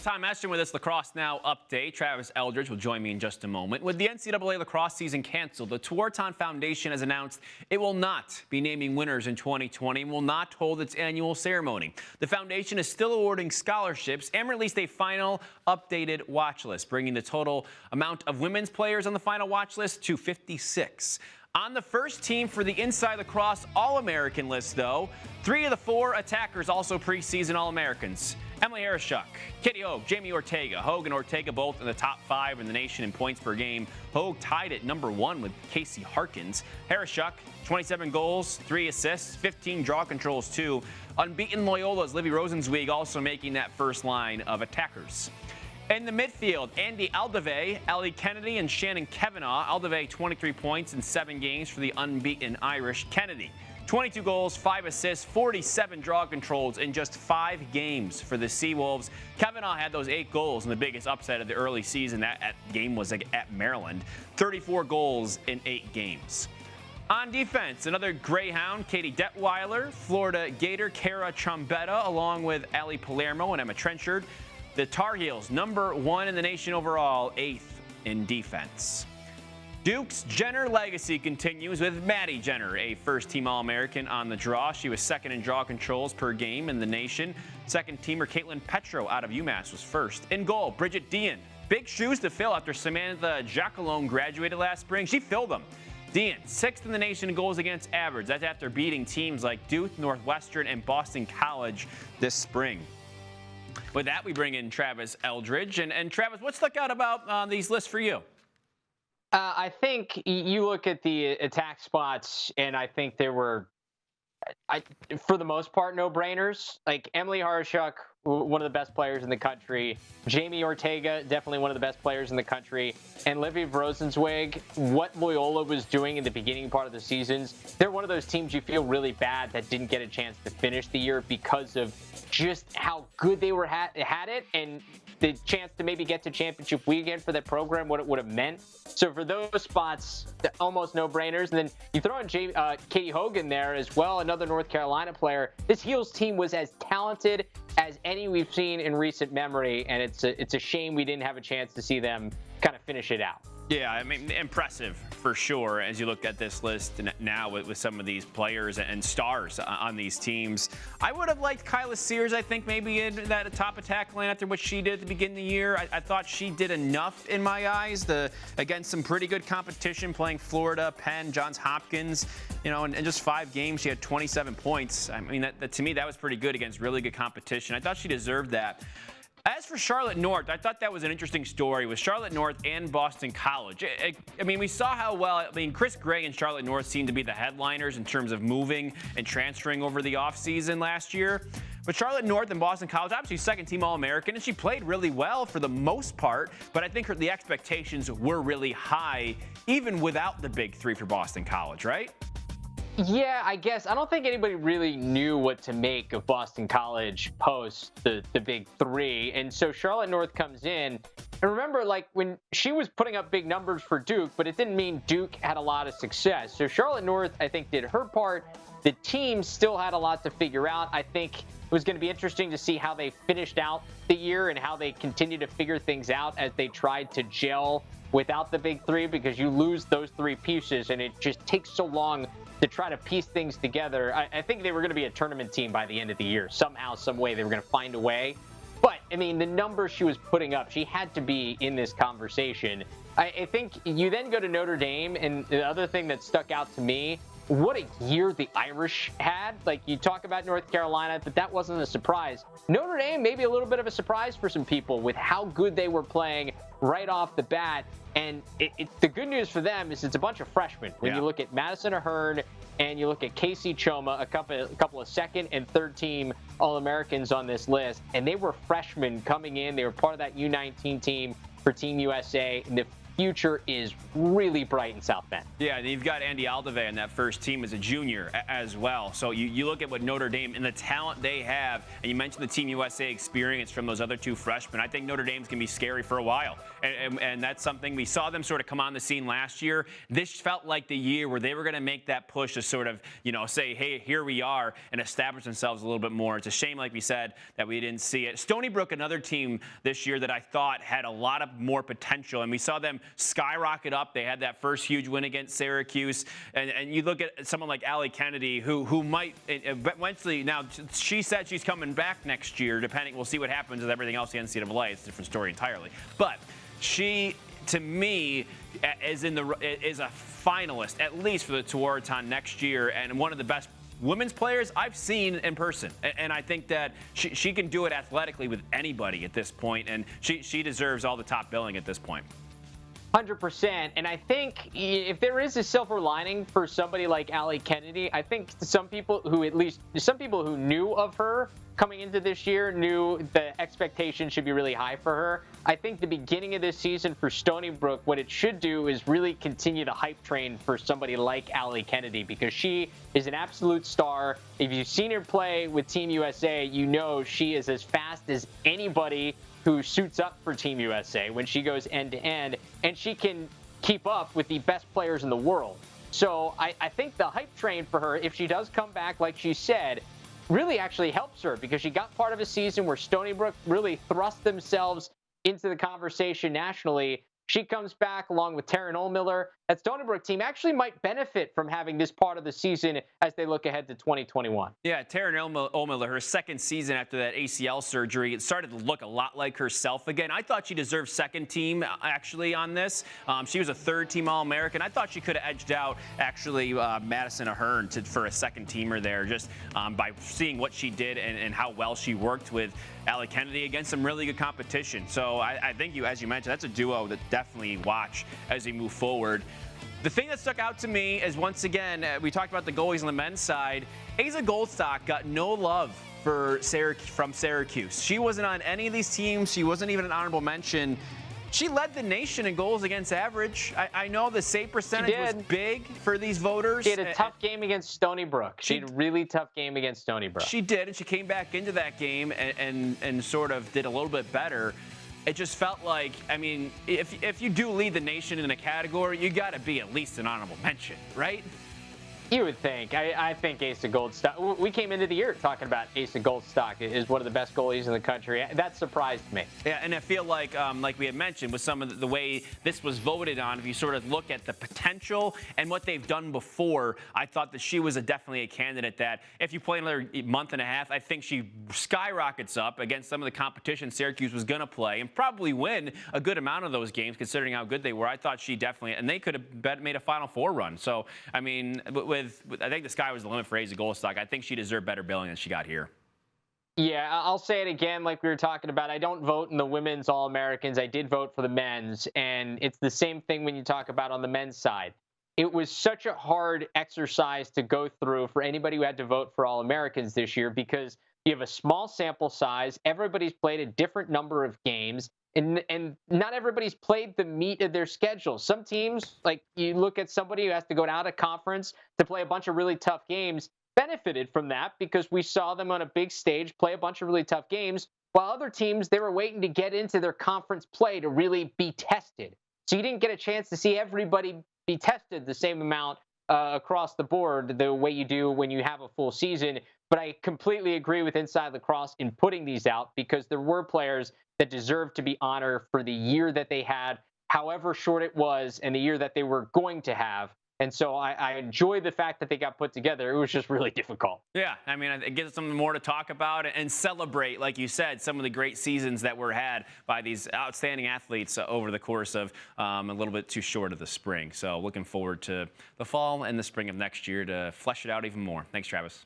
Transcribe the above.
Tom Eston with this Lacrosse Now update. Travis Eldridge will join me in just a moment. With the NCAA lacrosse season canceled, the Tewaaraton Foundation has announced it will not be naming winners in 2020 and will not hold its annual ceremony. The foundation is still awarding scholarships and released a final updated watch list, bringing the total amount of women's players on the final watch list to 56. On the first team for the Inside Lacrosse All-American list, though, 3 of the 4 attackers also preseason All-Americans. Emily Harishuk, Katie Hogue, Jamie Ortega. Hogue and Ortega both in the top 5 in the nation in points per game. Hogue tied at number 1 with Casey Harkins. Harishuk, 27 goals, 3 assists, 15 draw controls, 2. Unbeaten Loyola's Livy Rosenzweig also making that first line of attackers. In the midfield, Andy Aldave, Ellie Kennedy, and Shannon Kavanaugh. Aldave, 23 points in 7 games for the unbeaten Irish. Kennedy, 22 goals, 5 assists, 47 draw controls in just 5 games for the Seawolves. Kavanaugh had those 8 goals in the biggest upset of the early season. That game was at Maryland. 34 goals in 8 games. On defense, another Greyhound, Katie Detweiler, Florida Gator, Kara Trombetta, along with Allie Palermo and Emma Trenchard. The Tar Heels, number 1 in the nation overall, 8th in defense. Duke's Jenner legacy continues with Maddie Jenner, a first-team All-American on the draw. She was second in draw controls per game in the nation. Second-teamer Caitlin Petro out of UMass was first. In goal, Bridget Dean. Big shoes to fill after Samantha Jacalone graduated last spring. She filled them. Dean, 6th in the nation in goals against average. That's after beating teams like Duke, Northwestern, and Boston College this spring. With that, we bring in Travis Eldridge. And Travis, what stuck out about these lists for you? I think you look at the attack spots, and I think there were, for the most part, no-brainers. Like Emily Harishuk, one of the best players in the country. Jamie Ortega, definitely one of the best players in the country. And Livy Rosenzweig, what Loyola was doing in the beginning part of the seasons, they're one of those teams you feel really bad that didn't get a chance to finish the year because of just how good they were had it, and the chance to maybe get to championship weekend for that program, what it would have meant. So for those spots, almost no-brainers. And then you throw in Katie Hogue in there as well, another North Carolina player. This Heels team was as talented as any we've seen in recent memory, and it's a shame we didn't have a chance to see them kind of finish it out. Yeah, I mean, impressive for sure as you look at this list now with some of these players and stars on these teams. I would have liked Kyla Sears, I think, maybe in that top attack line after what she did at the beginning of the year. I thought she did enough in my eyes against some pretty good competition, playing Florida, Penn, Johns Hopkins. You know, in just 5 games, she had 27 points. I mean, that to me, that was pretty good against really good competition. I thought she deserved that. As for Charlotte North, I thought that was an interesting story with Charlotte North and Boston College. I mean, we saw how well, Chris Gray and Charlotte North seemed to be the headliners in terms of moving and transferring over the offseason last year. But Charlotte North and Boston College, obviously second-team All-American, and she played really well for the most part, but I think the expectations were really high, even without the big 3 for Boston College, right? Yeah, I guess. I don't think anybody really knew what to make of Boston College post the big 3. And so Charlotte North comes in. And remember, like, when she was putting up big numbers for Duke, but it didn't mean Duke had a lot of success. So Charlotte North, I think, did her part. The team still had a lot to figure out. I think it was going to be interesting to see how they finished out the year and how they continue to figure things out as they tried to gel without the big 3, because you lose those 3 pieces and it just takes so long to try to piece things together. I think they were going to be a tournament team by the end of the year. Somehow, some way, they were going to find a way. But, I mean, the numbers she was putting up, she had to be in this conversation. I think you then go to Notre Dame, and the other thing that stuck out to me, what a year the Irish had. Like, you talk about North Carolina, but that wasn't a surprise. Notre Dame, maybe a little bit of a surprise for some people with how good they were playing right off the bat. And the good news for them is it's a bunch of freshmen. When you look at Madison Ahern and you look at Casey Choma, a couple of second and third team All-Americans on this list, and they were freshmen coming in. They were part of that U19 team for Team USA. And future is really bright in South Bend. Yeah, and you've got Andy Aldave on that first team as a junior as well. So you look at what Notre Dame and the talent they have, and you mentioned the Team USA experience from those other two freshmen. I think Notre Dame's going to be scary for a while. And that's something we saw them sort of come on the scene last year. This felt like the year where they were going to make that push to sort of, say, hey, here we are, and establish themselves a little bit more. It's a shame, like we said, that we didn't see it. Stony Brook, another team this year that I thought had a lot of more potential, and we saw them skyrocket up. They had that first huge win against Syracuse, and you look at someone like Allie Kennedy, who might eventually, now she said she's coming back next year, depending, we'll see what happens with everything else in the NCAA. It's a different story entirely. But she, to me, is a finalist, at least for the Tewaaraton next year, and one of the best women's players I've seen in person. And I think that she can do it athletically with anybody at this point, and she deserves all the top billing at this point. 100%. And I think if there is a silver lining for somebody like Allie Kennedy, I think some people who knew of her coming into this year knew the expectation should be really high for her. I think the beginning of this season for Stony Brook, what it should do is really continue the hype train for somebody like Allie Kennedy, because she is an absolute star. If you've seen her play with Team USA, you know she is as fast as anybody who suits up for Team USA when she goes end-to-end, and she can keep up with the best players in the world. So I think the hype train for her, if she does come back like she said, really actually helps her, because she got part of a season where Stony Brook really thrust themselves into the conversation nationally. She comes back along with Taryn Ohlmiller. That Stony Brook team actually might benefit from having this part of the season as they look ahead to 2021. Yeah, Taryn Ohlmiller, her second season after that ACL surgery, it started to look a lot like herself again. I thought she deserved second team, actually, on this. She was a third-team All-American. I thought she could have edged out, actually, Madison Ahern for a second-teamer there, just by seeing what she did and how well she worked with Allie Kennedy against some really good competition. So I think, as you mentioned, that's a duo that definitely watch as we move forward. The thing that stuck out to me is, once again, we talked about the goalies on the men's side. Asa Goldstock got no love from Syracuse. She wasn't on any of these teams. She wasn't even an honorable mention. She led the nation in goals against average. I know the save percentage was big for these voters. She had a tough game against Stony Brook. She had a really tough game against Stony Brook. She did, and she came back into that game and sort of did a little bit better. It just felt like, I mean, if you do lead the nation in a category, you got to be at least an honorable mention, right? You would think. I think Asa Goldstock. We came into the year talking about Asa Goldstock is one of the best goalies in the country. That surprised me. Yeah, and I feel like we had mentioned, with some of the way this was voted on, if you sort of look at the potential and what they've done before, I thought that she was definitely a candidate that, if you play another month and a half, I think she skyrockets up against some of the competition Syracuse was going to play and probably win a good amount of those games, considering how good they were. I thought she definitely, and they could have made a Final Four run. So, I mean, I think the sky was the limit for Asa Goldstock. I think she deserved better billing than she got here. Yeah, I'll say it again, like we were talking about. I don't vote in the women's All-Americans. I did vote for the men's, and it's the same thing when you talk about on the men's side. It was such a hard exercise to go through for anybody who had to vote for All-Americans this year, because you have a small sample size. Everybody's played a different number of games. And not everybody's played the meat of their schedule. Some teams, like you look at somebody who has to go out of conference to play a bunch of really tough games, benefited from that because we saw them on a big stage play a bunch of really tough games, while other teams, they were waiting to get into their conference play to really be tested. So you didn't get a chance to see everybody be tested the same amount across the board the way you do when you have a full season. But I completely agree with Inside Lacrosse in putting these out, because there were players that deserve to be honored for the year that they had, however short it was, and the year that they were going to have. And so I enjoy the fact that they got put together. It was just really difficult. Yeah, I mean, it gives us something more to talk about and celebrate, like you said, some of the great seasons that were had by these outstanding athletes over the course of a little bit too short of the spring. So looking forward to the fall and the spring of next year to flesh it out even more. Thanks, Travis.